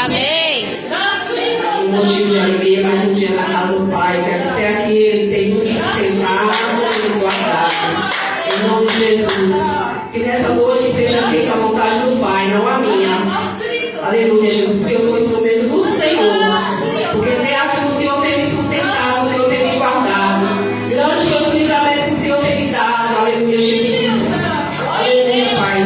Amém. Um motivo de alegria, mais um dia na casa do Pai. Quero até aqui Ele tem nos sustentado e nos guardado. Em nome de Jesus. Que nessa noite seja feita a vontade do Pai, não a minha. Aleluia, Jesus. Porque eu sou instrumento do Senhor. Porque até aqui o Senhor tem me sustentado, o Senhor tem me guardado. Grande foi o livramento que o Senhor tem me dado. Aleluia, Jesus. Aleluia, Pai.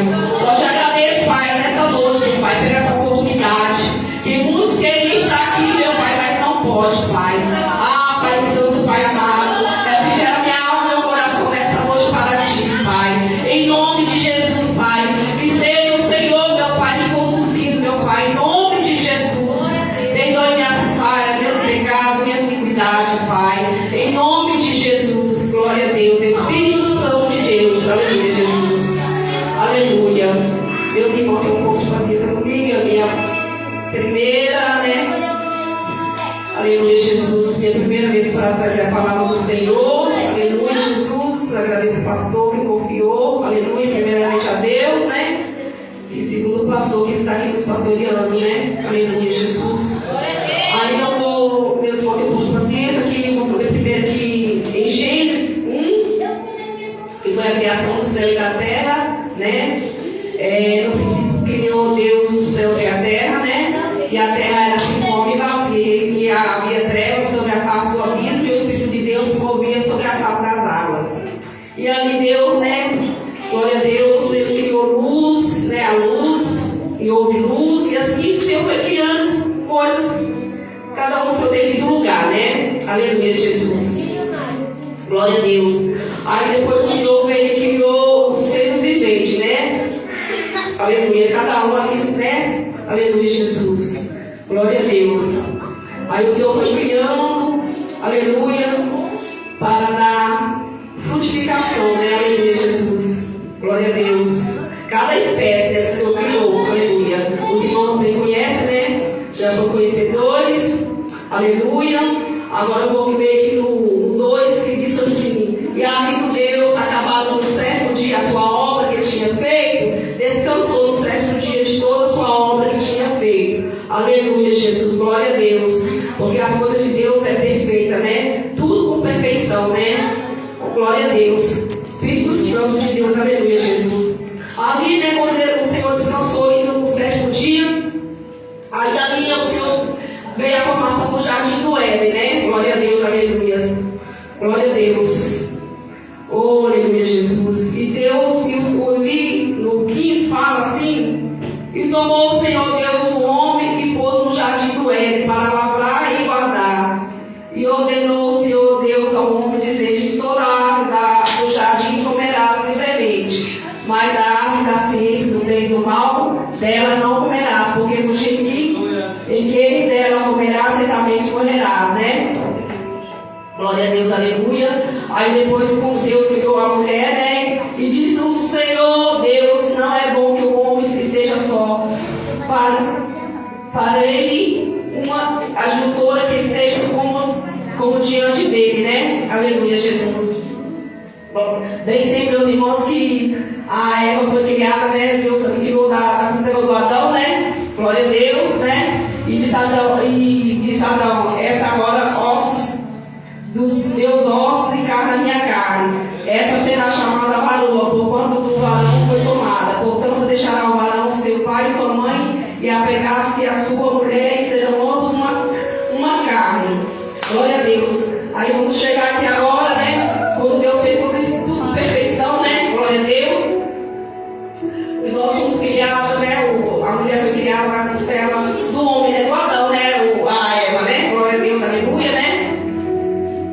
Eu te agradeço, Pai, nessa noite, Pai, por essa oportunidade. Que muitos querem estar aqui, meu Pai, mas não pode, Pai. Ah, Pai Santo, Pai amado. Refrigera minha alma e meu coração nessa noite para ti, Pai. Em nome de Jesus, Pai. Que seja o Senhor, meu Pai, me conduzindo, meu Pai. Em nome de Jesus. Perdoe minhas falhas, meus pecados, minhas iniquidades, Pai. Em nome de Jesus. Glória a Deus. Espírito Santo de Deus. Aleluia, Jesus. Aleluia. Deus, irmão, tem um pouco de paciência comigo, a minha primeira, né? Aleluia, Jesus. Minha primeira vez para trazer a palavra do Senhor. Aleluia, Jesus. Agradeço o pastor que confiou. Aleluia, primeiramente a Deus, né? E segundo o pastor que está aqui nos pastoreando, né? Aleluia, Jesus. Aí eu vou, meus irmãos, ter um pouco de paciência aqui. Vou poder primeiro aqui em Gênesis 1, que foi a criação do céu e da terra, né? No princípio criou Deus o céu e a terra, né? E a terra era sem forma e vazia, e havia trevas sobre a face do abismo, e o Espírito de Deus se movia sobre a face das águas. E ali Deus, né? Glória a Deus, Ele criou luz, né? A luz, e houve luz, e assim o Senhor foi criando coisas, cada um no seu devido lugar, né? Aleluia, Jesus. Glória a Deus. Aí depois o Senhor veio e criou os seres viventes, né? Aleluia, cada um ali, né? Aleluia, Jesus. Glória a Deus. Aí o Senhor foi criando, aleluia, para dar frutificação, né? Aleluia, Jesus. Glória a Deus. Cada espécie, né, que o Senhor criou, aleluia. Os irmãos bem conhecem, né? Já são conhecedores, aleluia. Agora eu vou ler aqui no 2 que diz assim: e havendo Deus acabado no certo dia a sua obra que ele tinha feito, descansou no certo dia de toda a sua obra que tinha feito. Aleluia, Jesus, glória a Deus. Porque as coisas de Deus é perfeita, né? Tudo com perfeição, né? Glória a Deus. Espírito Santo de Deus, aleluia, Jesus. Ali, né, quando o Senhor descansou no sétimo dia, aí ali o Senhor veio a formação do jardim do Éden, né? Glória a Deus, aleluia. Glória a Deus. Oh, aleluia, Jesus. E Deus, no 15 fala assim: e tomou o Senhor Deus o homem e pôs no jardim do Éden para lavrar e guardar. E ordenou o Senhor Deus ao homem, dizendo: de toda a árvore do jardim comerás livremente, mas da árvore da ciência do bem e do mal, dela não comerás, porque no dia em que dela comerás, certamente morrerás, né? Glória a Deus, aleluia. Aí depois, como Deus criou a mulher, né? E disse o Senhor Deus: não é bom que o homem se esteja só. Para ele, uma ajudadora que esteja como diante dele, né? Aleluia, Jesus. Bem sempre, meus irmãos, que a Eva foi criada, né? Deus criou da costela do Adão, né? Glória a Deus, né? E disse Adão: esta agora ossos dos meus ossos e carne da minha carne. Essa será chamada varoa, porquanto do varão foi tomada. Portanto, deixará o varão seu pai e sua mãe, e apegar-se a sua mulher, e serão ambos uma carne. Glória a Deus. Aí vamos chegar aqui agora, né? Quando Deus fez tudo isso, tudo com perfeição, né? Glória a Deus. E nós fomos criados, né? A mulher foi criada na costela do homem, né? Do Adão, né? A Eva, né? Glória a Deus, aleluia, né?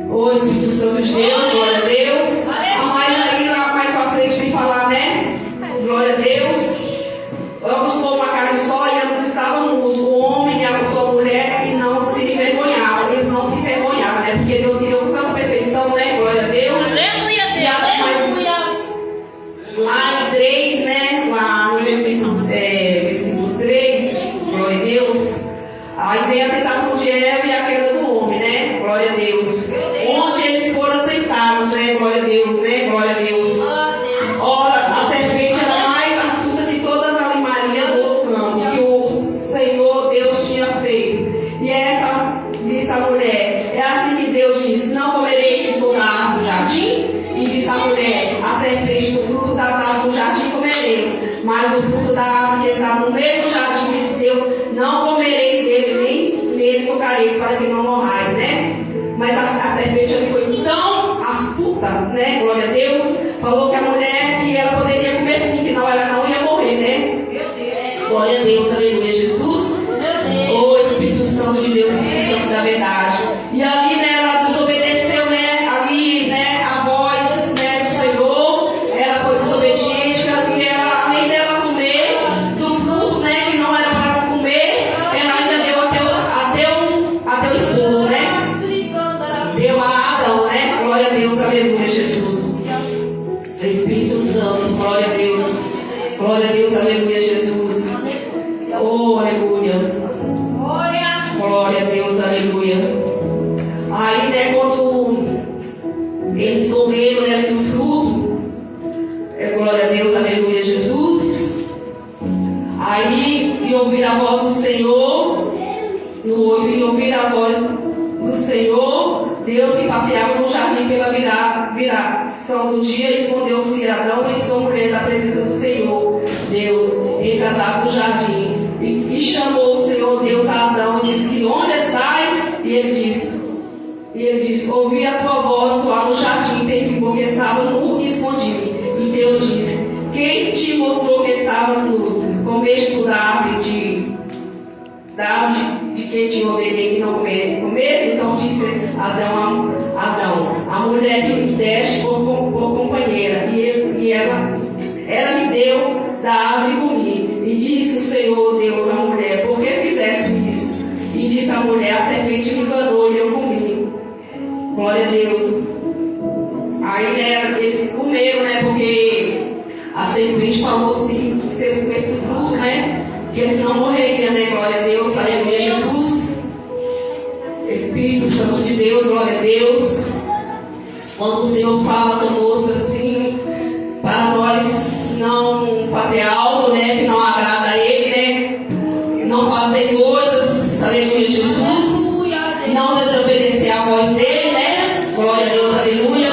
O Espírito Santo de Deus, glória a Deus. Mas aí lá mais pra frente vem falar, né? Glória a Deus. Ambos foram uma carne só e ambos estavam nus, o homem e a sua mulher, e não se envergonhavam. Eles não se envergonhavam, né? Porque Deus queria com tanta perfeição, né? Glória a Deus. Aleluia, Deus. Lá em 3, né? Lá no versículo 3, glória a Deus. Aí vem a tentação de Eva e a queda do homem, né? Glória a Deus. Onde eles foram tentados, né? Glória a Deus, né? Glória a Deus. Ora, a serpente era mais astuta de todas as animarias do campo. E o Senhor Deus tinha fala que não morrais, né? Mas a serpente ali foi tão astuta, né? Glória a Deus. Falou que a mulher, que ela poderia comer sim, que não, ela não ia morrer, né? Meu Deus. Glória a Deus, aleluia, Jesus. O Espírito Santo de Deus, Espírito Santo da verdade. E ali, né, ela desobedeceu, né? Ali, né, a voz, né, do Senhor. Ela foi desobediente, ali ela, além dela comer do fruto, né, que não era para ela comer, ela ainda deu até o esposo, né? Deu a Adão, né? Glória a Deus, aleluia, Jesus. Espírito Santo, glória a Deus. Glória a Deus, aleluia, Jesus. Oh, aleluia. Glória a Deus, aleluia. Aí, né, quando eles comeram, né, do fruto, glória a Deus, aleluia, Jesus. Aí, e ouvir a voz do Senhor, e ouvir a voz do Senhor, Deus que passeava no jardim pela viração do dia, escondeu-se Adão e sua mulher da presença do Senhor, Deus, encasado no jardim. E chamou o Senhor Deus a Adão e disse: onde estás? E ele disse: ouvi a tua voz soar no jardim, porque estava nu e escondido. E Deus disse: quem te mostrou que estavas nu? Comeste tu da árvore de quem te ordenei que não comesse? Então disse Adão, a mulher que me deste por companheira, e ela me deu da árvore e comi. E disse o Senhor Deus à mulher: por que fizeste isso? E disse a mulher: a serpente me enganou e eu comi. Glória a Deus. Aí, né, eles comeram, né, porque a serpente falou se eles comessem do fruto, né, que eles não morreriam, né? Glória a Deus, aleluia, Jesus. Espírito Santo de Deus, glória a Deus. Quando o Senhor fala conosco assim, para nós não fazer algo, né, que não agrada a Ele, né? Não fazer coisas, aleluia, Jesus. Não desobedecer a voz dele, né? Glória a Deus, aleluia.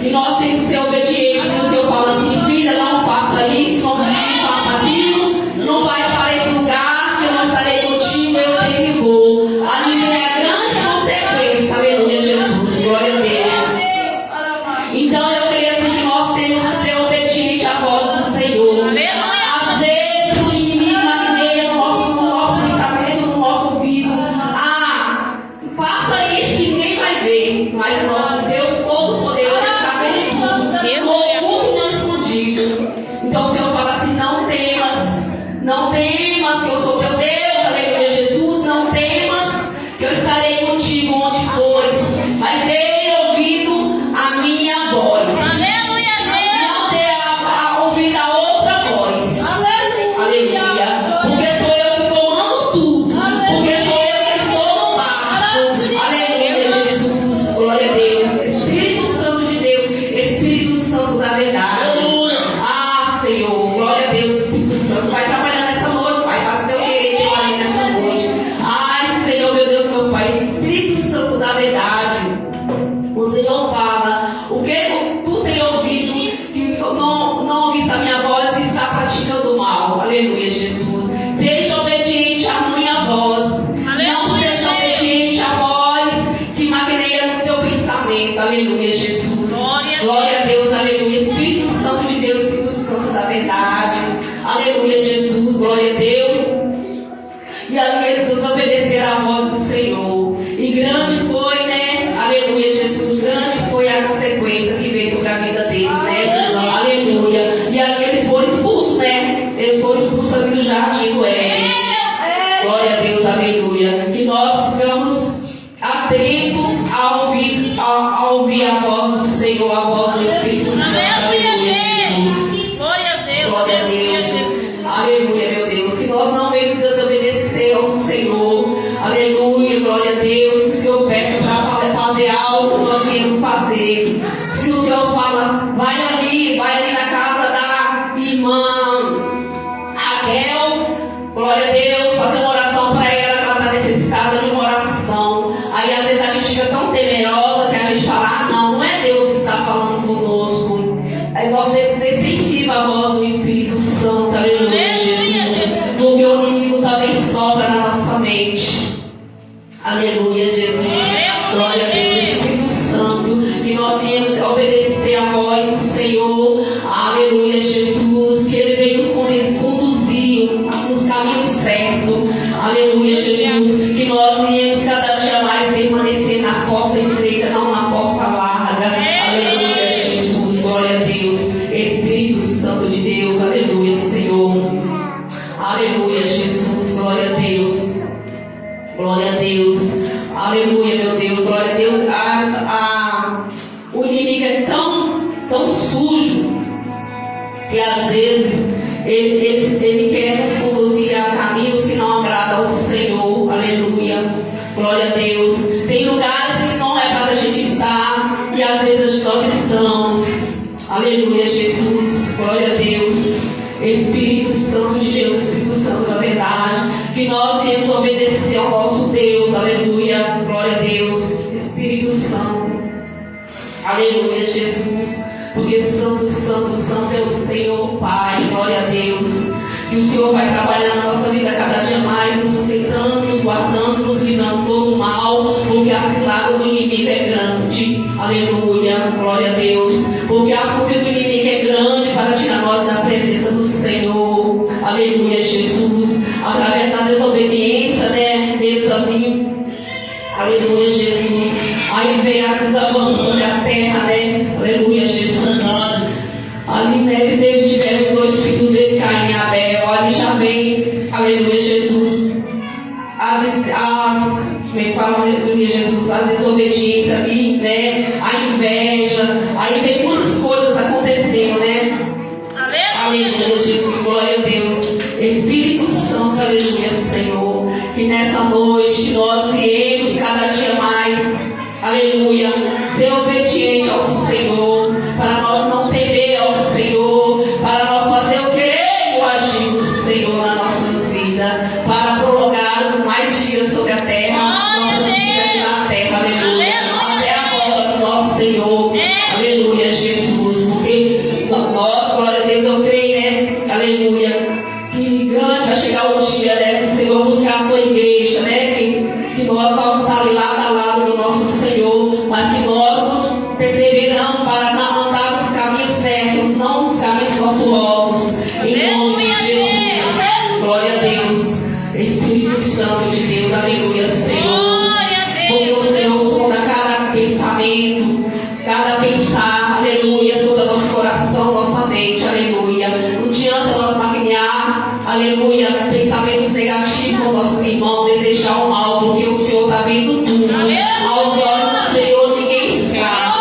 E nós temos que ser obedientes. Se o Senhor fala assim: filha, não faça isso, não faça aquilo, não vai para esse lugar, que eu não estarei contigo, eu tenho que vou. Ali vem a grande consequência, aleluia, Jesus. Glória a Deus. Então eu creio assim que nós temos que ser obedientes à voz do Senhor. Às vezes o inimigo maquineia no nosso pensamento, no nosso ouvido: ah, faça isso que ninguém vai ver. Mas o nosso Deus Todo-Poderoso está vendo tudo, oculto e não escondido. Então o Senhor fala assim: não temas, que eu sou teu Deus, aleluia, Jesus. Não temas, que eu estarei contigo onde fores. Mas dê ouvido à minha voz. Aleluia, Não dê ouvido a outra voz. Aleluia. Porque sou eu que comando tudo. Porque sou eu que estou no barco. Aleluia, Jesus. Glória a Deus. Espírito Santo de Deus. Espírito Santo da verdade. Ah, Senhor. Glória a Deus. Espírito Santo. Vai trabalhar nessa noite, Pai. Faz meu querer, teu ali nessa noite. Ai, Senhor, meu Deus, meu Pai. Espírito Santo da verdade. O Senhor fala: o que tu tem ouvido, que não ouviste a minha voz e está praticando mal. Aleluia, Jesus. Seja obediente à minha voz. Não seja obediente à voz que maquineia no teu pensamento. Aleluia, Jesus. Glória a Deus, aleluia. Espírito Santo de Deus, Espírito Santo da verdade. Aleluia, Jesus. Glória a Deus. E ali eles desobedeceram à voz do Senhor. E grande foi, né? Aleluia, Jesus. Grande foi a consequência que veio sobre a vida deles, né? Aleluia. E ali eles foram expulsos, né? Eles foram expulsos ali do jardim do Éden. Glória a Deus, aleluia. Que nós ficamos atentos a ouvir a voz do Senhor, a voz do Espírito Santo. Aleluia, Jesus. Glória a Deus. Glória a Deus. Aleluia, meu Deus. Que nós não devemos desobedecer ao Senhor. Aleluia, glória a Deus. Que o Senhor peça para fazer algo, nós queremos fazer. Se o Senhor fala: vai ali na casa da irmã Raquel, glória a Deus, fazer uma oração para ela, que ela está necessitada de uma oração. Aí às vezes a gente fica tão temerosa que a gente fala: ah, não é Deus que está falando conosco. Aí nós temos que ter sensível a voz do Espírito Santo, aleluia, Jesus. Porque o inimigo também sobra na nossa mente. Aleluia, Jesus. Glória a Deus, Espírito Santo. Que nós venhamos obedecer a voz do Senhor. Aleluia, Jesus. Que Ele venha nos conduzir nos caminhos certos. Aleluia, Jesus. Que nós venhamos cada dia mais permanecer na porta estreita, não na porta larga. Aleluia, Jesus. Glória a Deus. Espírito Santo de Deus. Aleluia, Senhor. Aleluia, Jesus. Glória a Deus. Glória a Deus. Aleluia, meu Deus. Glória a Deus. O inimigo é tão sujo que às vezes ele quer nos conduzir a caminhos que não agradam ao Senhor. Aleluia. Glória a Deus. Tem lugares que não é para a gente estar e às vezes nós estamos. Aleluia, Jesus. Glória a Deus. Espírito Santo de Deus, Espírito Santo da verdade, que nós viemos obedecer ao nosso Deus. Aleluia. Glória a Deus. Espírito Santo. Aleluia, Jesus. Porque Santo, Santo, Santo é o Senhor, Pai. Glória a Deus. Que o Senhor vai trabalhar na nossa vida cada dia mais, nos sustentando, nos guardando, nos livrando todo o mal, porque a cilada do inimigo é grande. Aleluia, glória a Deus. Porque a fúria do inimigo é grande para tirar nós da presença do Senhor. Aleluia, Jesus. Através da desobediência, desânimo. Aleluia, Jesus. Aí vem a desavanço sobre a terra, Aleluia, Jesus. Ali, tiveram os dois filhos dele, Caim e Abel. Ali já vem, aleluia, Jesus. Aleluia, Jesus. A desobediência ali, a inveja. Aí vem muitas coisas acontecendo, Aleluia, Jesus. Glória a Deus. Espírito Santo, aleluia, Senhor. Que nessa noite que nós viemos cada dia mais, aleluia, ser obediente ao Senhor, para nós não temer ao Senhor, para nós fazer o querer e o agir do Senhor nas nossas vidas, para prolongar mais dias sobre a terra, nossos dias aqui na terra, aleluia, até a volta do nosso Senhor, aleluia, Jesus, porque nós, glória a Deus, eu creio, aleluia, que grande vai chegar o dia, do Senhor buscar a tua igreja, que nós vamos estar ali lado a lado do nosso Senhor, mas que nós perseveramos para andar nos caminhos certos, não nos caminhos tortuosos. Em nome de Jesus. Glória a Deus. Espírito Santo de Deus. Aleluia, Senhor. Porque o Senhor sonda cada pensamento, cada pensar. Aleluia. Sonda nosso coração, nossa mente. Aleluia. Não adianta nós maquinar, aleluia, pensamentos negativos com nossos irmãos, desejar o mal, porque o Senhor está vendo tudo. Aos olhos do Senhor ninguém escapa.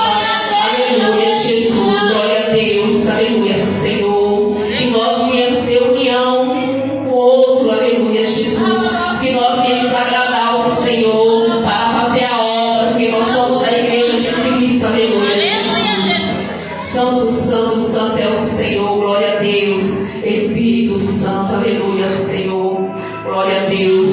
Aleluia, Jesus, glória a Deus, aleluia, Senhor. Que nós viemos ter união um com o outro, aleluia, Jesus. Que nós viemos agradar ao Senhor para fazer a obra, porque nós somos a igreja de Cristo, aleluia, Jesus. Santo, Santo, Santo é o Senhor, glória a Deus. Espírito Santo, aleluia, Senhor, glória a Deus.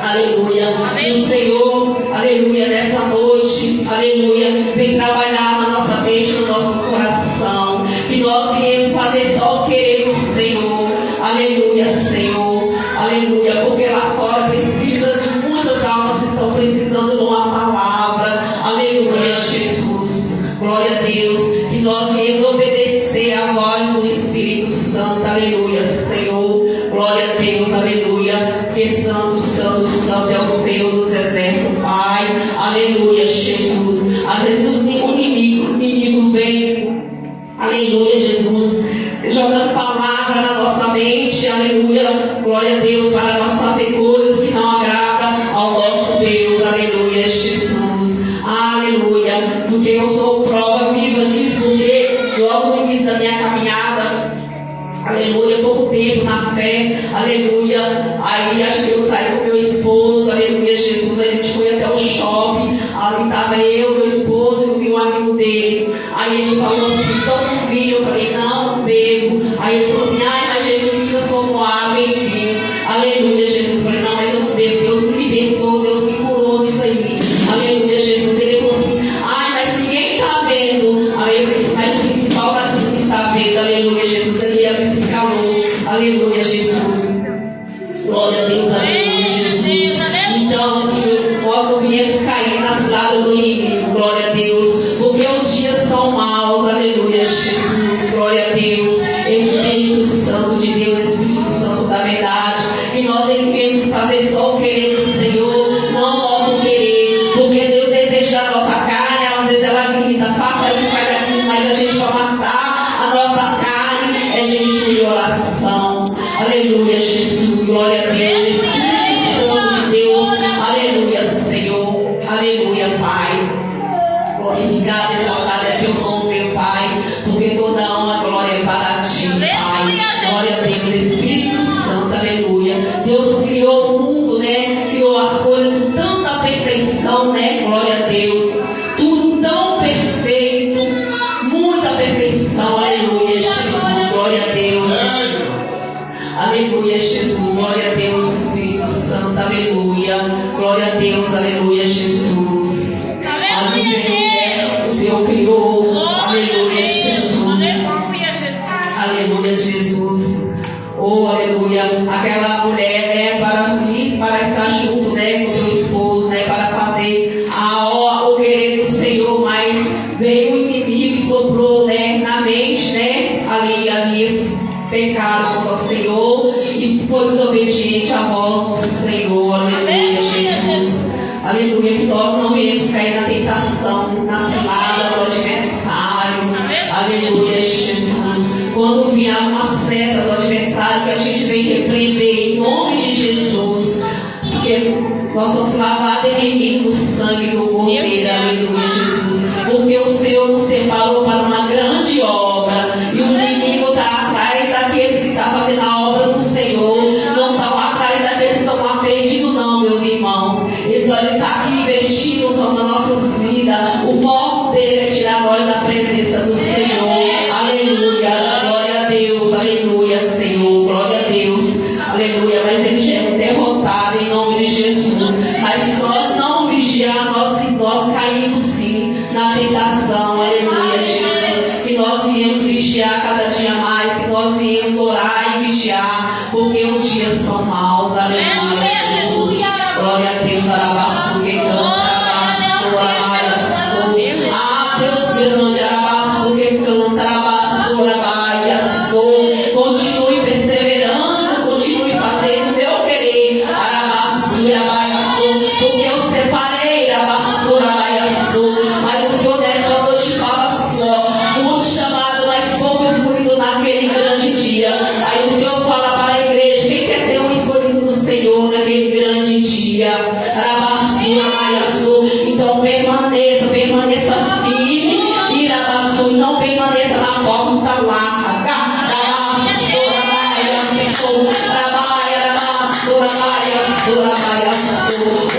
Aleluia. E o Senhor, aleluia, nessa noite, aleluia, vem trabalhar na nossa mente, no nosso coração. Que nós viemos fazer só o querer do Senhor. Aleluia, Senhor. Aleluia, porque lá fora precisa de muitas almas que estão precisando de uma palavra. Aleluia, Jesus. Glória a Deus. Que nós viemos obedecer a voz do Espírito Santo. Aleluia, Senhor. Glória a Deus, aleluia. Que Santo, Santo, Santo é o Senhor dos exércitos, Pai. Aleluia, Jesus. Às vezes o inimigo vem, aleluia, Jesus, jogando palavra na nossa mente, aleluia. Glória a Deus, para nós fazer coisas que não agradam ao nosso Deus, aleluia, Jesus. Aleluia. Porque eu sou prova viva disso, porque logo no início da minha caminhada, aleluia, pouco tempo na fé, aleluia, aí acho que eu saí com meu esposo, aleluia, Jesus, a gente foi até o shopping, ali estava eu, meu esposo e um amigo dele, aí ele falou assim, toma um vinho, eu falei, não bebo, aí ele falou assim, ai, mas Jesus me transformou água em vinho, aleluia, Jesus, eu falei, não, mas eu não bebo, Deus me libertou, Deus me curou disso aí, aleluia, Jesus, ele falou assim, ai, mas ninguém está vendo, aí eu falei, mas o principal Brasil está vendo, aleluia, Jesus, ele ia me calou, aleluia, Jesus, glória a Deus, aleluia, Jesus. Então, cilada do inimigo, glória a Deus, porque os dias são maus, aleluia, Jesus, glória a Deus, Espírito Santo de Deus, Espírito Santo da verdade, e nós queremos fazer só o querer do Senhor, não nosso querer, porque Deus deseja a nossa carne, às vezes ela grita, faça isso, faz aquilo, mas a gente vai matar a nossa carne, é jejum e oração, aleluia, Jesus, glória a Deus, Espírito Santo de Deus, aleluia, Senhor, aleluia, Pai. Glorificado, exaltado é teu nome, meu Pai, porque toda honra, glória é para ti, Pai. Glória a Deus, Espírito Santo, aleluia. Deus criou o mundo, né? Criou as coisas com tanta perfeição, né? Glória a Deus. Tudo tão perfeito, muita perfeição, aleluia, Jesus, glória a Deus. Aleluia, Jesus, glória a Deus, Espírito Santo, aleluia. Glória a Deus, aleluia, Jesus. O Senhor criou, aleluia, Jesus. Aleluia, Jesus. Oh, aleluia. Aquela mulher, né, para estar junto, né, com o teu esposo, né, para fazer o querer do Senhor, mas veio o inimigo e soprou, né, na mente, né, ali esse pecado contra o Senhor e foi desobediente à voz do Senhor, aleluia, Jesus. Aleluia, que nós não viemos cair na tentação, na cilada do adversário. Aleluia, Jesus. Quando vier uma seta do adversário, que a gente vem repreender em nome de Jesus. Porque nós somos lavados inimigo do sangue do Cordeiro. Aleluia, Jesus. Porque o Senhor nos separou para uma grande obra. E o inimigo está atrás daqueles que estão fazendo a obra do Senhor. Não estão atrás daqueles que estão lá perdidos, não, meus irmãos. Ele está aqui investindo sobre as nossas vidas. O foco dele é tirar nós da presença do Senhor. Aleluia, glória a Deus, aleluia, Senhor, glória a Deus, aleluia. Mas ele já é derrotado em nome de Jesus. Mas se nós não vigiarmos, nós caímos sim na tentação, aleluia, Jesus. Que nós viemos vigiar cada dia mais, que nós viemos orar e vigiar, porque os dias são maus, aleluia, Jesus. Glória a Deus, arabaçu, que canta, arabaçu, arabaçu. Ah, Deus grande, arabaçu, que canta, arabaçu, arabaçu. Continue perseverando, continue fazendo o meu querer, arabaçu, arabaçu. Porque eu separei, arabaçu, arabaçu. Mas o Senhor nessa noite fala assim, ó, muito chamado, mas pouco escolhido naquele grande dia. Aí o Senhor fala para a igreja, quem quer ser um escolhido do Senhor naquele grande dia? Então permaneça firme, e não permaneça na porta larga.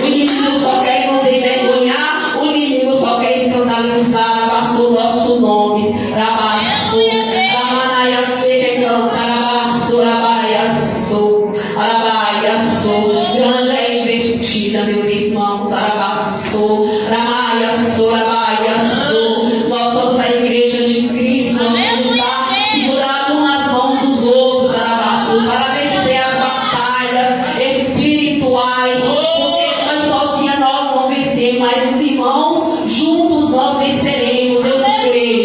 O inimigo só quer nos envergonhar, o inimigo só quer escandalizar o nosso nome. Grande é a invertida, meus irmãos. Nós somos a igreja de Cristo. Nós vamos estar segurados nas mãos dos outros, para vencer as batalhas espirituais. Porque nós sozinhos nós não vencemos, mas os irmãos juntos nós venceremos. Eu creio.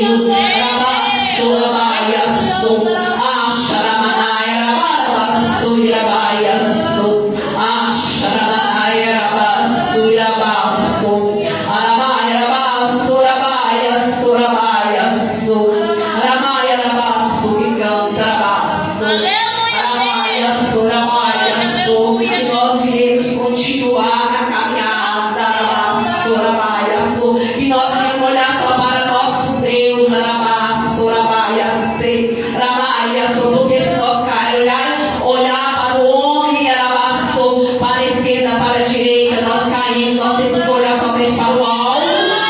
E nós viremos continuar na caminhada, e nós vamos olhar só para nosso Deus, porque se nós olhar para o homem, para a esquerda, para a direita, nós caímos, nós temos que olhar somente para o alto,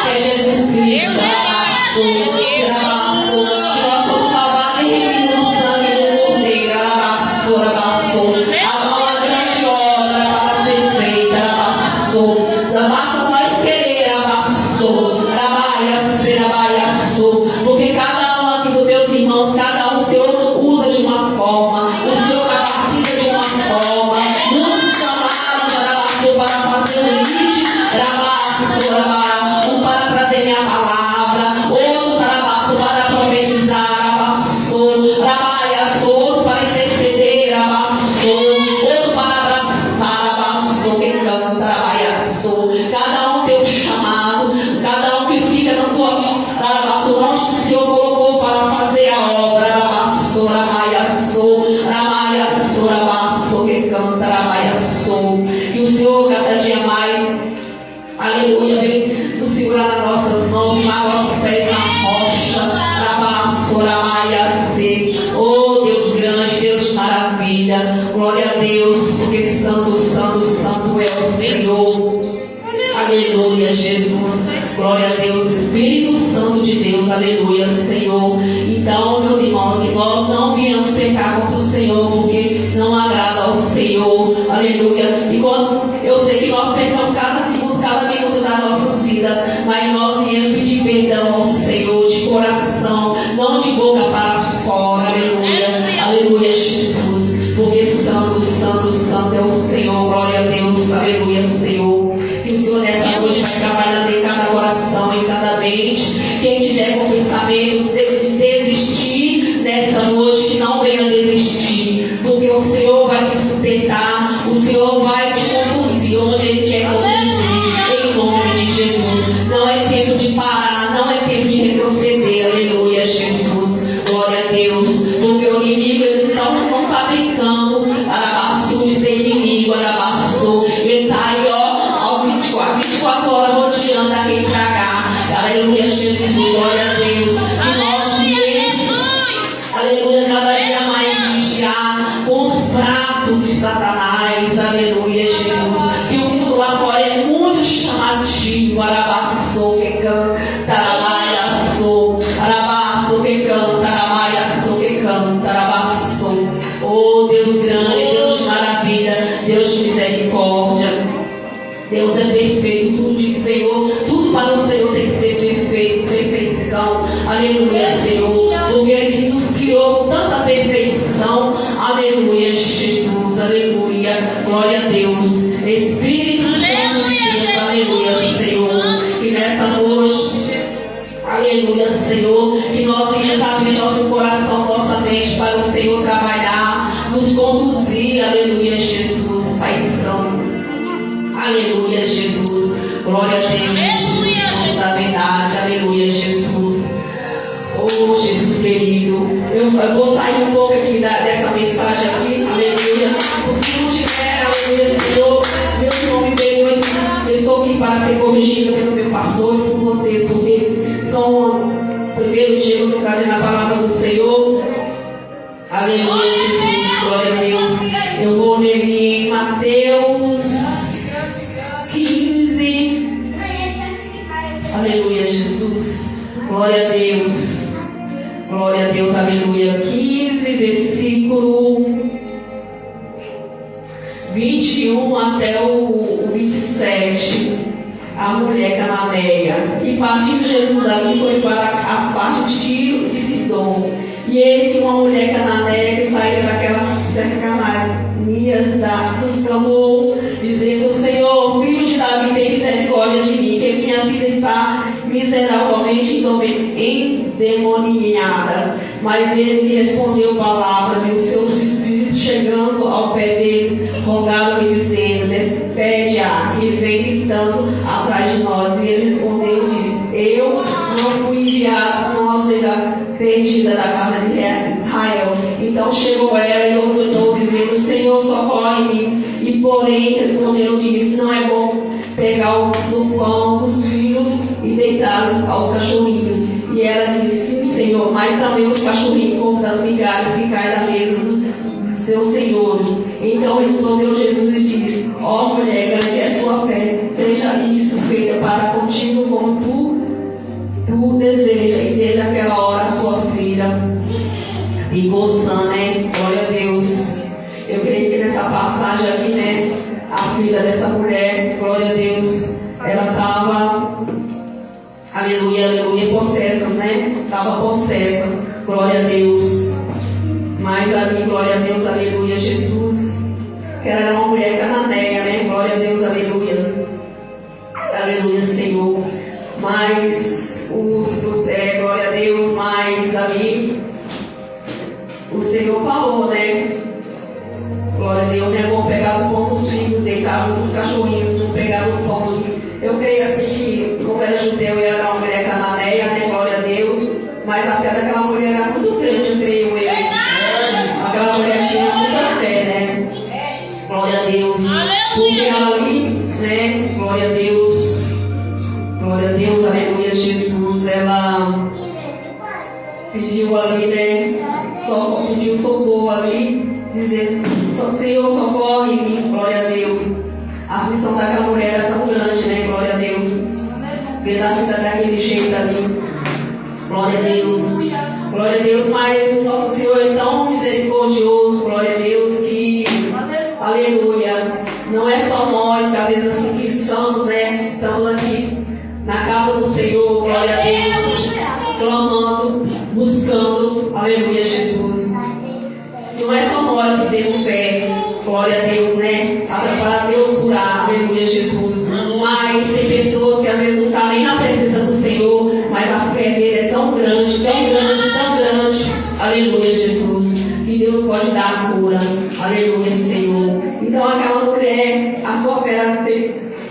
que é Jesus Cristo, que nós somos salvados e remidos no sangue do Cordeiro, há uma grande obra para ser feita, basta nós querer, porque cada um aqui dos meus irmãos, cada um o Senhor usa de uma forma, o Senhor capacita de uma forma, muitos chamados para fazer o limite, trazer minha palavra, outros arabaço para profetizar, arabaço, rabaiaço, outro para interceder, arabaço, outro para abraçar, arabaço, que canta, rabaiaço. Cada um tem um chamado, cada um que fica na tua arabaço, onde o Senhor colocou para fazer a obra, arabaço, rabaiaço, rabaiaço, arabaço, que canta, rabaiaço. E o Senhor cada dia mais, aleluia, vem nos segurar nas nossas mãos, mas nossos pés na rocha, rabaço, rabaiaço. Oh Deus grande, Deus de maravilha, glória a Deus, porque santo, santo, santo é o Senhor. Aleluia, Jesus. Glória a Deus, Espírito Santo de Deus. Aleluia, Senhor. Então, meus irmãos, que nós não viemos pecar contra o Senhor, porque não agrada ao Senhor. Aleluia. E quando eu sei que nós pecamos cada segundo, cada minuto da nossa vida, mas nós viemos pedir perdão ao Senhor de coração, não de boca para fora. Aleluia. Aleluia, Jesus. Porque santo, santo, santo é o Senhor. Glória a Deus. Aleluia, Senhor. Que o Senhor nessa noite vai trabalhando em cada coração, em cada mente. Quem tiver com pensamento de desistir nessa noite, que não venha desistir. Porque o Senhor vai te sustentar, o Senhor vai te conduzir onde Ele quer conduzir. Em nome de Jesus. Não é tempo de parar, não é tempo de retroceder. Aleluia, Jesus. Glória a Deus. Porque o inimigo ele não está brincando. Arabaçu de ser inimigo, arabaçu. Ele está aí, ó, 24 horas rodeando aqui pra cá. Aleluia, Jesus. Glória a Deus. E nós viemos, aleluia, cada dia mais vigiar com os pratos de Satanás. Aleluia, Jesus. E o mundo lá fora é muito chamativo. Arabaçu, que canta, arabaçu, arabaçu, que canta, arabaçu, que canta, arabaçu. Oh Deus grande, Deus de maravilha, Deus de misericórdia. Deus é perfeito, tudo de Senhor, tudo para o Senhor tem que ser perfeito, perfeição. Aleluia, Senhor, porque Ele nos criou com tanta perfeição. Aleluia, Jesus, aleluia, glória a Deus. Espírito Santo de Deus, aleluia, Senhor. E nessa noite, aleluia, Senhor, que nós venhamos abrir nosso coração, nossa mente para o Senhor trabalhar, nos conduzir, aleluia, Jesus, Pai Santo. Aleluia, Jesus. Glória a Deus. Aleluia, da verdade. Aleluia, Jesus. Oh, Jesus querido. Eu vou sair um pouco aqui dessa mensagem aqui. Aleluia. Porque se não tiver, aleluia, Senhor, meu Senhor me perdoe. Eu estou aqui para ser corrigida pelo meu pastor e por vocês, porque são o primeiro dia que eu estou trazendo a palavra do Senhor. Aleluia, Jesus. Glória a Deus. Eu vou ler em Mateus 15. Aleluia, Jesus. Glória a Deus. Glória a Deus, aleluia. 15, versículo 21 até o 27. A mulher cananeia. E partindo Jesus dali, foi para as partes de Tiro e de Sidom. E eis que uma mulher cananeia que saía daquelas cercanias clamou, dizendo: Senhor, filho de Davi, tem misericórdia de mim, que minha vida está miseravelmente endemoniada. Mas ele lhe respondeu palavras, e os seus espíritos, chegando ao pé dele, rogaram-lhe, dizendo: despede-a, que vem gritando atrás de nós. E ele respondeu e disse: eu não fui enviado senão a ovelha perdida da casa de Israel. Então chegou ela e ordenou, dizendo: Senhor, socorre-me. E porém respondeu e disse: não é bom pegar o pão dos filhos e deitá-los aos cachorrinhos. E ela disse: sim, Senhor, mas também os cachorrinhos comem das migalhas que caem da mesa dos seus senhores. Então respondeu Jesus e disse: ó mulher, grande é sua fé, seja isso feita para contigo como tu deseja. E desde aquela hora a sua filha ficou sã, né? Glória a Deus. Eu creio que nessa passagem aqui, né, a filha dessa mulher, glória a Deus, ela estava, aleluia, aleluia, possessa, né? Estava possessa, glória a Deus. Mas ali, glória a Deus, aleluia, Jesus, que ela era uma mulher cananeia, né? Glória a Deus, aleluia. Aleluia, Senhor. mas glória a Deus, mas ali o Senhor falou, né? Glória a Deus, né? Vão pegar o pão dos filhos, deitar os cachorrinhos, vão pegar os pão. Eu creio assim que, como era judeu e era uma mulher cananeia, né? Glória a Deus, mas a fé daquela mulher era muito grande, eu creio eu. Aquela mulher tinha muita fé, né? Glória a Deus. Porque ela ali, né? Glória a Deus. Glória a Deus, aleluia, Jesus. Ela pediu ali, né? Só pediu socorro ali, dizendo: Senhor, socorre-me. Glória a Deus. A aflição daquela mulher era tão grande, né? Glória a Deus. Vendo a vida daquele jeito ali. Glória a Deus. Glória a Deus, mas o nosso Senhor é tão misericordioso. Glória a Deus que, aleluia, não é só nós que às vezes assim que estamos, né? Estamos aqui na casa do Senhor, glória a Deus, clamando, buscando, aleluia, Jesus. Não é só nós que temos fé, glória a Deus, né? Para Deus curar, aleluia, Jesus. Mas tem pessoas que às vezes não estão nem na presença do Senhor, mas a fé dele é tão grande, tão grande, tão grande, aleluia, Jesus, que Deus pode dar a cura, aleluia, Senhor. Então aquela mulher, a sua fé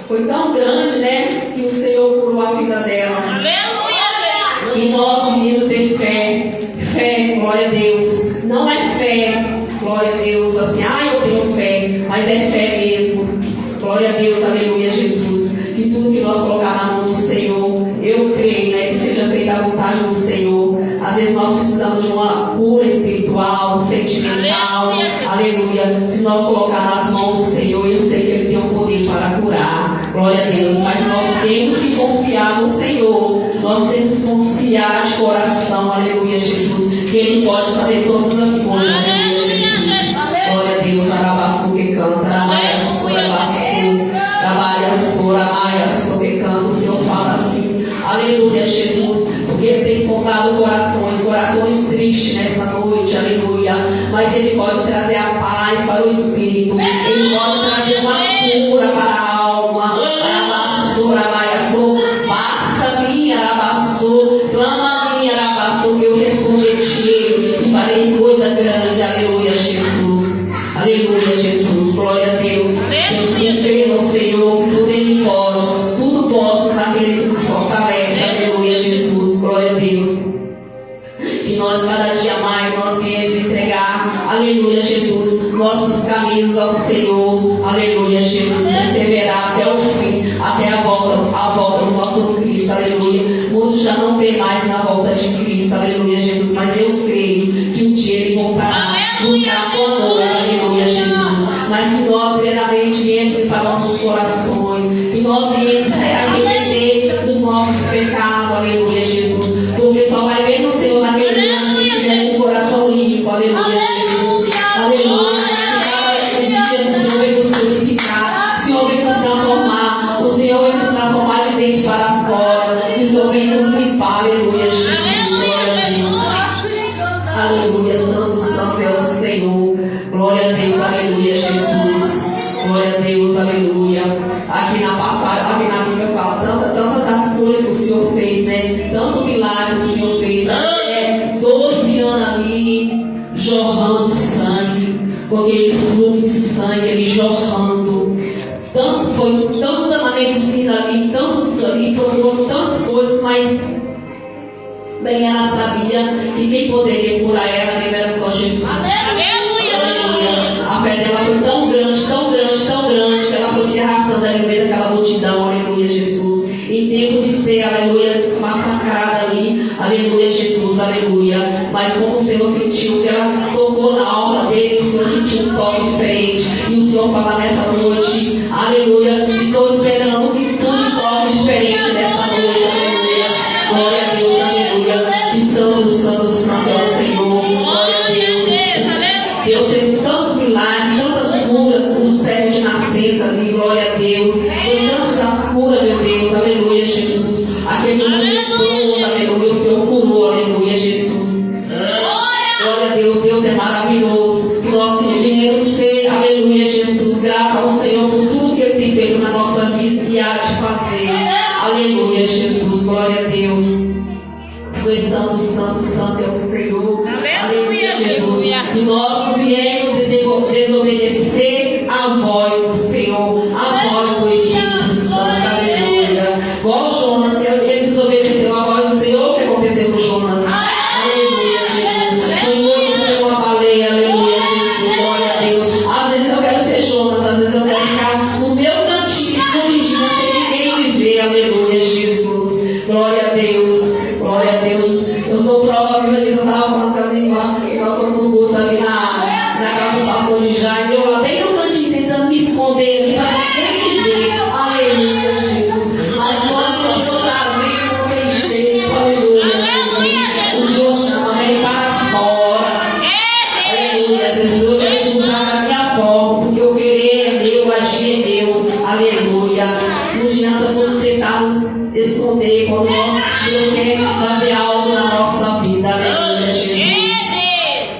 foi tão grande, né, que o Senhor curou a vida dela. Aleluia! E nós devemos ter fé. Fé, glória a Deus. Não é fé, glória a Deus, assim, eu tenho fé, mas é fé mesmo. Glória a Deus, aleluia, Jesus. Que tudo que nós colocar na mão do Senhor, eu creio, né, que seja feita a vontade do Senhor. Às vezes nós precisamos de uma cura espiritual, sentimental, aleluia. Se nós colocar nas mãos do Senhor, eu sei que Ele tem o poder para curar, glória a Deus. Mas nós temos que confiar no Senhor, nós temos que confiar de coração, aleluia, Jesus, que Ele pode fazer todas as coisas, aleluia, Jesus. Glória a Deus, arabaçu que canta, arabaçu, arabaçu que canta, o Senhor fala assim, aleluia, Jesus. Porque Ele tem sondado corações tristes nessa noite, aleluia. Mas Ele pode trazer a paz para o espírito, Ele pode trazer uma cura para a alma. Arabaçu, arabaçu, basta-me, arabaçu, clama-me, arabaçu, que eu responderei e farei coisa grande, aleluia, Jesus. Aleluia, Jesus, glória a Deus. Temos que crer no Senhor, que tudo Ele pode, tudo pode naquele que nos fortalece, aleluia, Jesus, glória a Deus. E nós cada dia mais nós viemos entregar, aleluia, Jesus, nossos caminhos ao Senhor, aleluia, Jesus, perseverar até o fim, até a volta do nosso Cristo, aleluia. Muitos já não vê mais na volta de Cristo, aleluia, Jesus, mas eu creio que um dia Ele voltará buscar conosco, aleluia, Jesus. Mas que nós plenamente entre para nossos corações, e nós viemos arrepender dos nossos pecados, aleluia, Jesus. Porque só vai ver no Senhor naquele dia que tiver um coração limpo, aleluia, Jesus. Aleluia. Esse dia o Senhor vem nos purificar, o Senhor vem nos transformar, o Senhor vem nos transformar de dentro para fora, o Senhor vem nos limpar, aleluia, Jesus. Aleluia, santo é o Senhor. Glória a Deus, aleluia, Jesus. Glória a Deus, aleluia. Aqui na passagem, aqui na Bíblia fala tantas das curas que o Senhor fez, né? Tanto milagre que o Senhor fez. 12 anos ali, jorrando sangue, com aquele fluxo de sangue ali jorrando. Foi tanto na medicina ali, tantos ali, procurou tantas coisas, mas bem ela sabia que quem poderia curar ela mesmo era só Jesus. Aleluia! A fé dela foi tão grande, tão grande, tão grande, que ela foi se arrastando ali no meio daquela multidão, aleluia, Jesus. Em tempo de ser, aleluia, massacrada ali, aleluia, Jesus, aleluia. Mas como o Senhor sentiu que ela tocou na alma dele, o Senhor sentiu um toque diferente. E o Senhor fala nessa noite, aleluia, estou esperando que tudo toque diferente nessa noite, aleluia. Glória a Deus, aleluia. Que santo é o Senhor. Glória a Deus. Deus fez tantos milagres, tantas curas nos pés de nascença ali, glória a Deus. Foi tantas curas, meu Deus, aleluia, Jesus. Aquele homem todo, aleluia, o Senhor curou, aleluia, Jesus. Glória a Deus, Deus é maravilhoso. E nós devemos ser, aleluia, Jesus, grato ao Senhor por tudo que Ele tem feito na nossa vida e há de fazer. Aleluia, Jesus, glória a Deus. Pois santo, santo, santo é o Senhor. Aleluia, Jesus. E nós não viemos desobedecer a voz do Senhor, a voz do Espírito Santo. Aleluia. Igual Jonas, ele desobedeceu a voz do Senhor. O que aconteceu com Jonas? Aleluia, Jesus. Foi muito uma baleia. Aleluia, Jesus. Glória a Deus. Às vezes eu quero ser Jonas, às vezes eu quero ficar no meu cantinho, escondidinho, sem ninguém me ver. Aleluia, Jesus. Glória a Deus. Glória a Deus. Eu sou prova viva disso. Eu estava falando com a minha irmã, porque nós fomos no culto ali na casa do pastor de Jaime. Eu lá bem no cantinho tentando me esconder, para ninguém me ver. Aleluia, Jesus. Mas quando eu sabia, não tem jeito. Aleluia, Jesus. O Senhor chama, vem para fora. Aleluia, Jesus. Eu quero te usar da minha forma, porque eu querer é meu, agir é meu. Aleluia. Não adianta você tentar nos esconder quando Deus quer fazer algo na nossa vida. Aleluia, Jesus.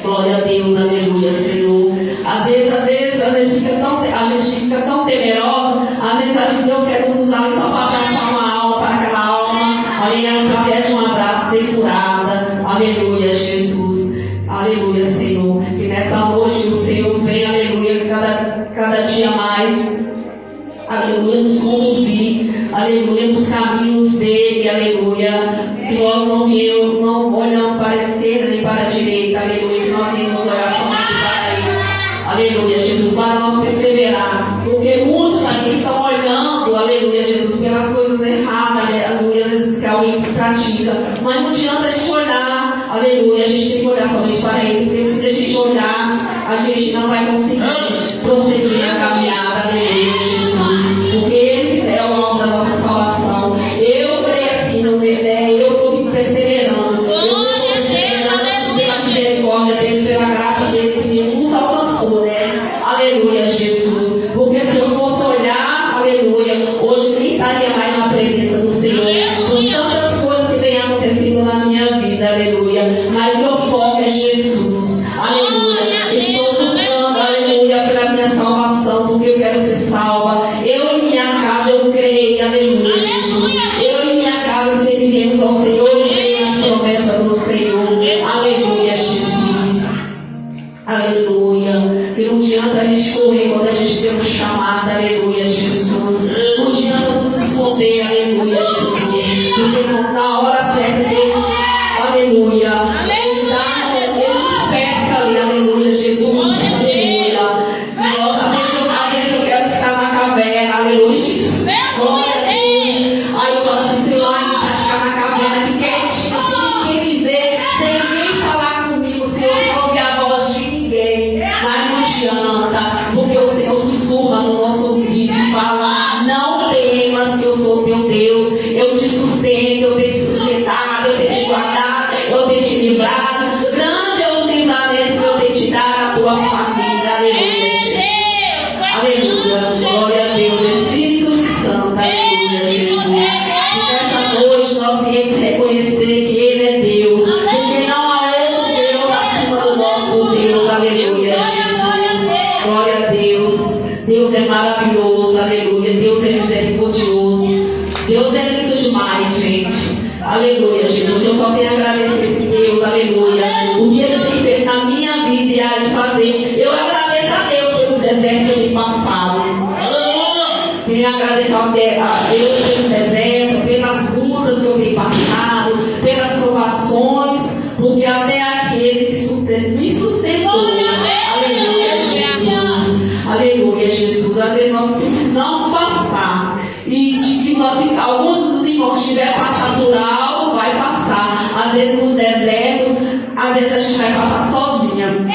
Glória a Deus, aleluia, Senhor. Às vezes a gente fica tão temerosa. Às vezes acha que Deus quer nos usar só para abraçar uma alma, para aquela alma, através de um abraço, ser curada. Aleluia, Jesus. Aleluia, Senhor. Que nessa noite o Senhor vem, aleluia, cada dia mais. Aleluia, nos conduzir, aleluia, nos caminhos dele, aleluia. Que nós não olhamos para a esquerda nem para a direita, aleluia. Que nós temos olhar somente para ele, aleluia, Jesus, para nós perseverar. Porque muitos aqui estão olhando, aleluia, Jesus, pelas coisas erradas, aleluia, às vezes que alguém pratica. Mas não adianta a gente olhar, aleluia, a gente tem que olhar somente para ele. Porque se a gente olhar, a gente não vai conseguir prosseguir a caminhada, aleluia, Jesus. Porque Ele é o nome da nossa salvação. Eu creio assim, não é? Eu estou perseverando. Eu estou perseverando pela misericórdia dele, pela graça dele que nos alcançou, né? Aleluia, Jesus. Porque se eu fosse olhar, aleluia, hoje eu nem estaria mais na presença do Senhor. Com tantas coisas que têm acontecido na minha vida, aleluia. Mas meu foco é Jesus. Aleluia. Estou buscando, aleluia, pela minha salvação, porque eu quero ser salva. Eu e minha casa, eu creio, aleluia, Jesus. Eu e minha casa serviremos ao Senhor e creio nas promessas do Senhor. Aleluia, Jesus. Aleluia. E não adianta a gente correr quando a gente tem um chamado, aleluia, Jesus. Não adianta nos esconder, aleluia, Jesus. Porque na hora certa, aleluia. Ele nos pesca ali, aleluia, Jesus. Aleluia. Às vezes eu quero estar na caverna, aleluia. Glória a Deus. Aí eu falo assim, Senhor, para ficar na caverna aqui quietinho, sem ninguém me ver, sem ninguém falar comigo, Senhor, não ouvir a voz de ninguém. Mas não adianta, porque o Senhor sussurra no nosso ouvido e fala, não temas que eu sou teu Deus, eu te sustento, eu tenho te sustentado, eu tenho te guardado, eu tenho te livrado. Grande é o livramento que eu tenho te dado à tua família, aleluia. Aleluia, glória a Deus, Espírito Santo, aleluia, Jesus. E nessa noite nós viemos reconhecer que Ele é Deus, porque não há outro Deus acima do nosso Deus, aleluia, Jesus. Glória a Deus, Deus é maravilhoso, aleluia, Deus é misericordioso, Deus é lindo demais, gente. Aleluia, Jesus. Eu só tenho a agradecer esse Deus, aleluia. O que Ele tem feito na minha vida e há de fazer. Eu agradeço a Deus pelo deserto que eu tenho passado. Tenho a agradecer a Deus pelo deserto, pelas lutas que eu tenho passado, pelas provações, porque até aqui Ele me sustentou. Aleluia, Jesus. Aleluia, Jesus. Às vezes nós precisamos passar. E de que alguns dos irmãos tiverem passado por algo, vai passar. Às vezes no deserto, às vezes a gente vai passar sozinha.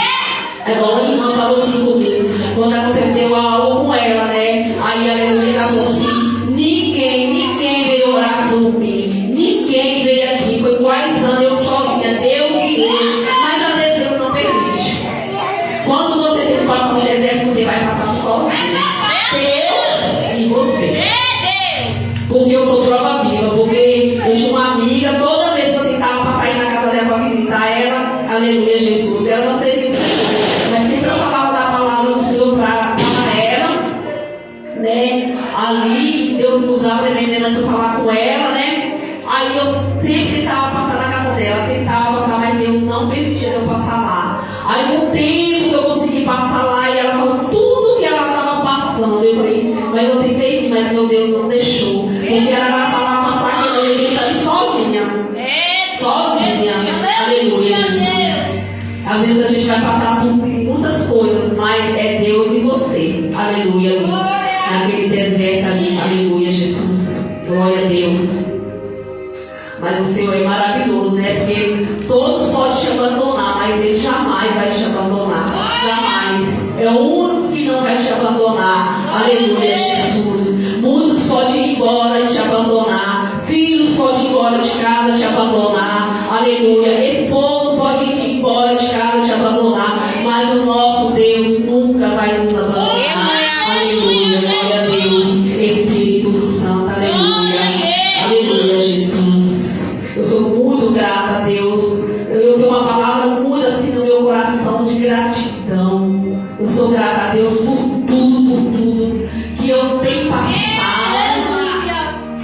É igual a irmã falou assim comigo, quando aconteceu algo com ela, né? Aí aleluia, ela falou assim, ninguém veio orar por mim. Ninguém veio aqui, foi quais anos eu sozinha, Deus e Deus. Mas às vezes Deus não permite. Quando você tem que passar no deserto, você vai passar sozinha. Deus e você. Porque eu sou prova viva, porque eu tinha uma amiga, toda vez que eu tentava passar aí na casa dela para visitar ela, aleluia, Jesus, ela não serviu o Senhor, mas sempre eu falava da palavra do Senhor para ela, né? Ali, Deus nos abre para falar com ela, né? Aí eu sempre tentava passar na casa dela, tentava passar, mas Deus não permitia eu passar lá. Aí com o tempo que eu consegui passar lá e ela falou tudo que ela estava passando. Eu falei, mas eu tentei, mas meu Deus não deixou. Porque ela estava passar aqui, eu estava sozinha. Sozinha. Aleluia, Jesus. Às vezes a gente vai passar por muitas coisas, mas é Deus e você. Aleluia. Naquele deserto ali. Aleluia, Jesus. Glória a Deus. Mas o Senhor é maravilhoso, né? Porque todos podem te abandonar, mas Ele jamais vai te abandonar. Jamais. É o único que não vai te abandonar. Aleluia, Jesus. Muitos podem ir embora e te abandonar. Filhos podem ir embora de casa e te abandonar. Aleluia. Esposo pode ir embora de casa e te abandonar. Mas o nosso Deus nunca vai nos abandonar. Aleluia. Glória a Deus. Espírito Santo. Aleluia. Aleluia, Jesus. Eu sou muito grata a Deus. Eu tenho uma palavra muito assim no meu coração de gratidão. Eu sou grata a Deus por tudo que eu tenho passado.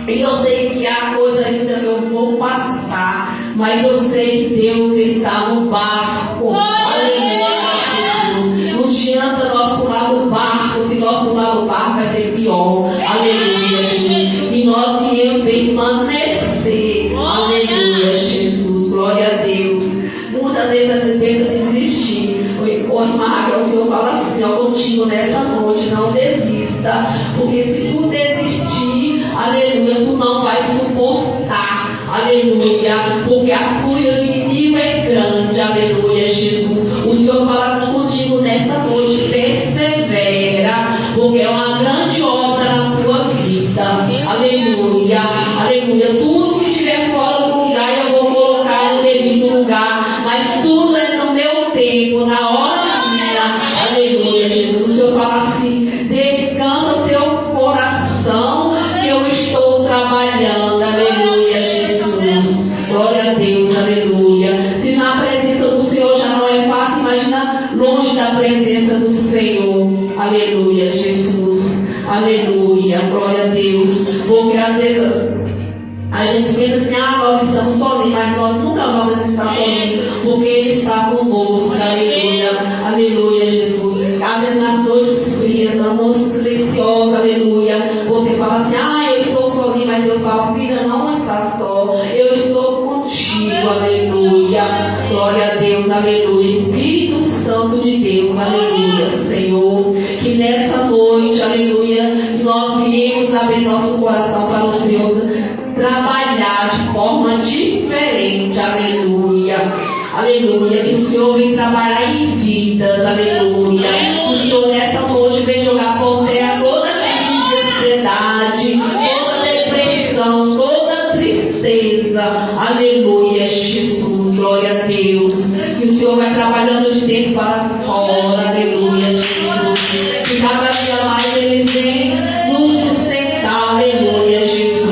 E eu sei que há coisa ainda que eu vou passar, mas eu sei que Deus está no barco. Aleluia, Jesus. Não adianta nós pular do barco. Se nós pular do barco vai ser pior. Aleluia, Jesus. E nós iremos permanecer. Aleluia, Jesus. Glória a Deus. Muitas vezes a gente pensa em desistir. Ô irmã, o Senhor fala assim, ó, contigo nessa noite, não desista. Porque se tu desistir, aleluia, tu não vai suportar. Aleluia. Porque a fúria do inimigo é grande. Aleluia, Jesus. O Senhor fala contigo nessa noite. Persevera. Porque é uma grande obra na tua vida. Aleluia. Aleluia. Tudo que estiver fora do lugar, eu vou colocar no devido lugar. Mas tudo é no meu tempo, na hora minha. Aleluia, Jesus. O Senhor fala assim: descansa o teu coração, que eu estou trabalhando. Aleluia, Jesus. Glória a Deus, aleluia. Se na presença do Senhor já não é fácil, imagina longe da presença do Senhor. Aleluia, Jesus. Aleluia, glória a Deus. Porque às vezes a gente pensa assim, nós estamos sozinhos, mas nós nunca vamos estar sozinhos, porque Ele está conosco. Aleluia, aleluia, Jesus. Às vezes nas noites frias, nas noites silenciosas, aleluia, você fala assim, eu estou sozinho, mas Deus fala, filha, não está só, eu estou contigo. Aleluia, glória a Deus, aleluia. Espírito Santo de Deus, aleluia, Senhor, que nessa noite, aleluia, nós viemos abrir nosso coração para o Senhor trabalhar de forma diferente. Aleluia, aleluia. Que o Senhor vem trabalhar em vidas. Aleluia. O Senhor nessa noite vem jogar por terra toda crise de ansiedade, toda depressão, toda tristeza. Aleluia, Jesus. Glória a Deus. Que o Senhor vai trabalhando de dentro para fora. Aleluia, Jesus. Que cada dia mais Ele vem nos sustentar. Aleluia, Jesus.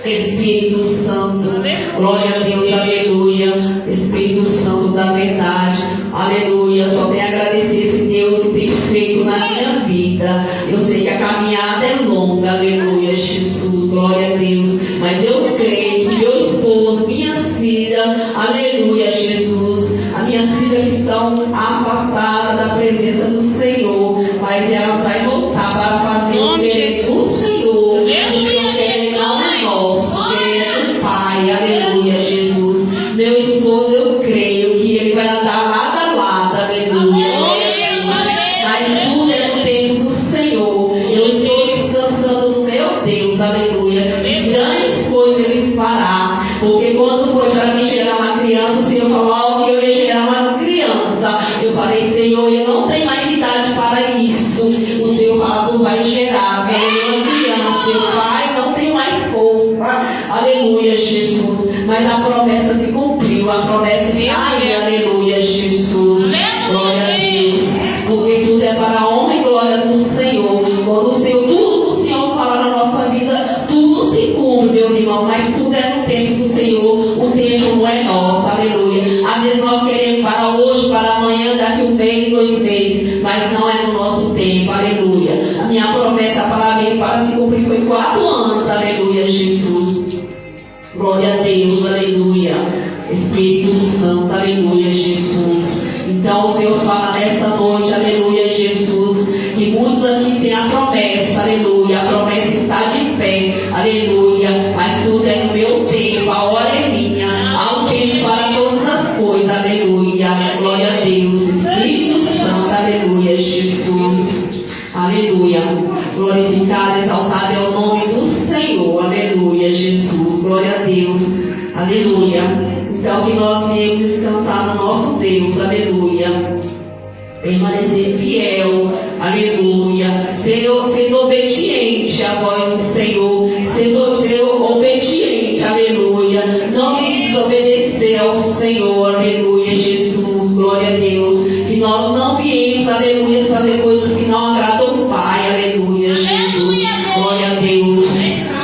Espírito Santo, glória a Deus, aleluia. Espírito Santo da verdade, aleluia. Só tenho a agradecer esse Deus que tem feito na minha vida. Eu sei que a caminhada é longa, aleluia, Jesus, glória a Deus. Mas eu creio que meu esposo, minhas filhas, aleluia, Jesus, as minhas filhas que estão afastadas da presença do Senhor, mas elas vão voltar para fazer o querer do Senhor. Pai, aleluia, Jesus. Meu esposo, eu creio que ele vai andar lado a lado, aleluia. Mas tudo é no tempo do Senhor. Eu estou descansando no meu Deus, aleluia. E grandes coisas Ele fará. Porque quando foi para mim gerar uma criança, o Senhor falou que eu ia gerar uma criança. Eu falei, Senhor, eu não tenho mais idade para isso. O Senhor falou, tu vai gerar, vai uma criança. Seu pai não tem mais força. Aleluia, Jesus. Mas a promessa se cumpriu. A promessa está aí. Aleluia, Jesus. Glória a Deus. Porque tudo é para a honra e glória do Senhor. Quando o Senhor, tudo que o Senhor fala na nossa vida, tudo se cumpre, meus irmãos. Mas tudo é no tempo do Senhor. O tempo não é nosso. Aleluia. Às vezes nós queremos para hoje, para amanhã, daqui um mês, 2 meses. Mas não é no nosso tempo. Aleluia. minha promessa para mim, para se cumprir, foi 4 anos, aleluia, Jesus. Glória a Deus, aleluia. Espírito Santo, aleluia, Jesus. Então o Senhor fala nesta noite, aleluia, Jesus, que muitos aqui têm a promessa, aleluia, a promessa está de pé, aleluia, mas tudo é no meu tempo, a hora é minha, há um tempo para todas as coisas, aleluia, glória a Deus, Espírito Santo, aleluia, Jesus, aleluia, glorificado, exaltado é o nome do Senhor, aleluia, Jesus, glória a Deus, aleluia. Então que nós venhamos descansar no nosso Deus, aleluia. Permanecer fiel, aleluia. Sendo obediente à voz do Senhor, sendo obediente, aleluia. Não desobedecer ao Senhor, aleluia, Jesus, glória a Deus. Que nós não viemos, aleluia, fazer coisas que não agradam o Pai, aleluia, Jesus, glória a Deus,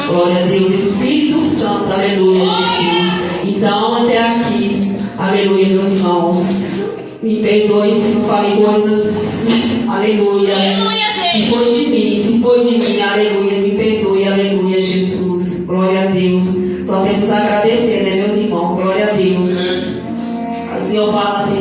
glória a Deus, Espírito Santo, aleluia, Jesus. Então, até aqui, aleluia, meus irmãos, me perdoe se eu falei coisas, aleluia, se foi de mim, aleluia, me perdoe, aleluia, Jesus, glória a Deus. Só temos a agradecer, né, meus irmãos, glória a Deus. O Senhor fala assim,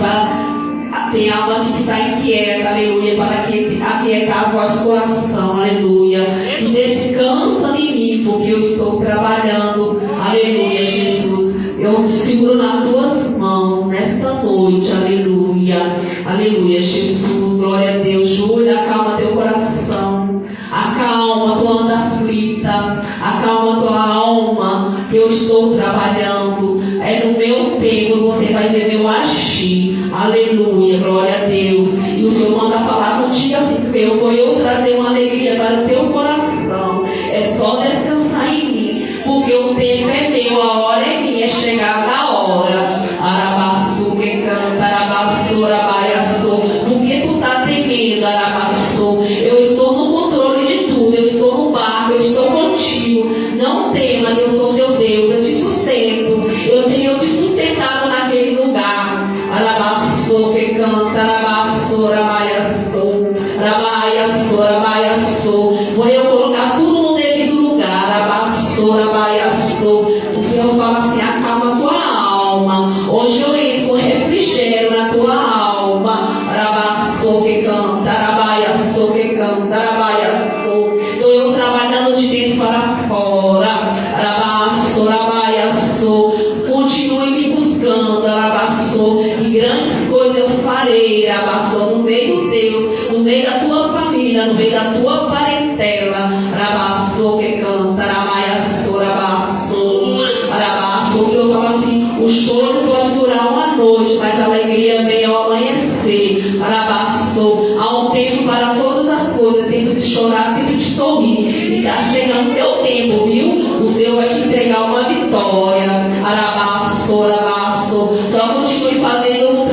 tem alma que está inquieta, aleluia, para que aquietar o vosso coração, aleluia, e descansa em mim, porque eu estou trabalhando, aleluia, Jesus. Eu te seguro nas tuas mãos nesta noite, aleluia, aleluia, Jesus, glória a Deus. Júlia, acalma teu coração, acalma tua anda aflita, acalma tua alma, que eu estou trabalhando, é no meu tempo, você vai ver meu agir, aleluia, glória a Deus. E o Senhor manda falar contigo assim, porque eu vou trazer uma alegria para o teu coração, é só descansar em mim, porque o tempo é meu, a hora é minha, é chegada a hora. Arabaçu que canta, arabaçu, arabaiaçu, porque tu está tremendo, arabaçu. Eu estou no controle de tudo, eu estou no barco, eu estou contigo. Não tema, eu sou teu Deus, eu te sustento, eu tenho te sustentado naquele lugar. Arabaçu que canta, arabaçu, arabaiaçu, arabaiaçu, arabaiaçu. Vou eu colocar tudo no devido lugar, arabaçu, arabaiaçu. O Senhor fala assim, acalma tua alma. Hoje eu entro com refrigério na tua alma. Arabaçu que canta, arabaiaçu que canta, arabaiaçu. Estou eu trabalhando de dentro para fora. Arabaçu, arabaiaçu. Continue me buscando, arabaçu. E grandes coisas eu farei, arabaçu, no meio de Deus, no meio da tua família, no meio da tua parentela. Arabaçu que canta, arabaiaçu, arabaçu. Arabaçu, o Senhor fala assim, o choro pode durar uma noite, mas a alegria vem ao amanhecer. Arabaçu, há um tempo para todas as coisas, tempo de chorar, tempo de sorrir. E está chegando o teu tempo, viu? O Senhor vai te entregar uma vitória. Arabaçu, arabaçu. Só continue fazendo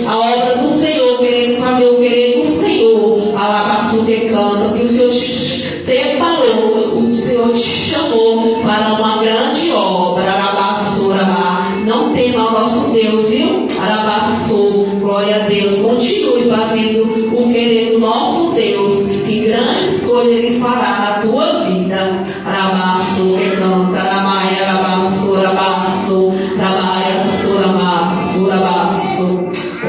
a obra do Senhor, querendo fazer o querer do Senhor. Arabaçu que canta, que o Senhor te separou, o Senhor te chamou para uma grande obra. Arabaçu, arabá. Não tema o nosso Deus, viu? Arabaçu, glória a Deus. Continue fazendo o querer do nosso Deus, que grandes coisas Ele fará na tua vida. Arabaçu que canta, arabaia, arabaçu, arabaçu, arabaia, arabaçu, arabaçu.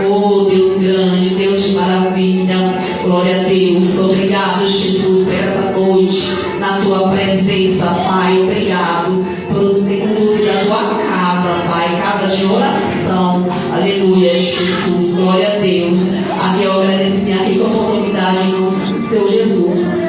Oh Deus grande, Deus de maravilha, glória a Deus. Obrigado, Jesus, por essa noite na tua presença, Pai. Obrigado por ter conduzido a tua casa, Pai, casa de oração. Aleluia, Jesus, glória a Deus. Aqui eu agradeço minha rica oportunidade no Senhor Jesus.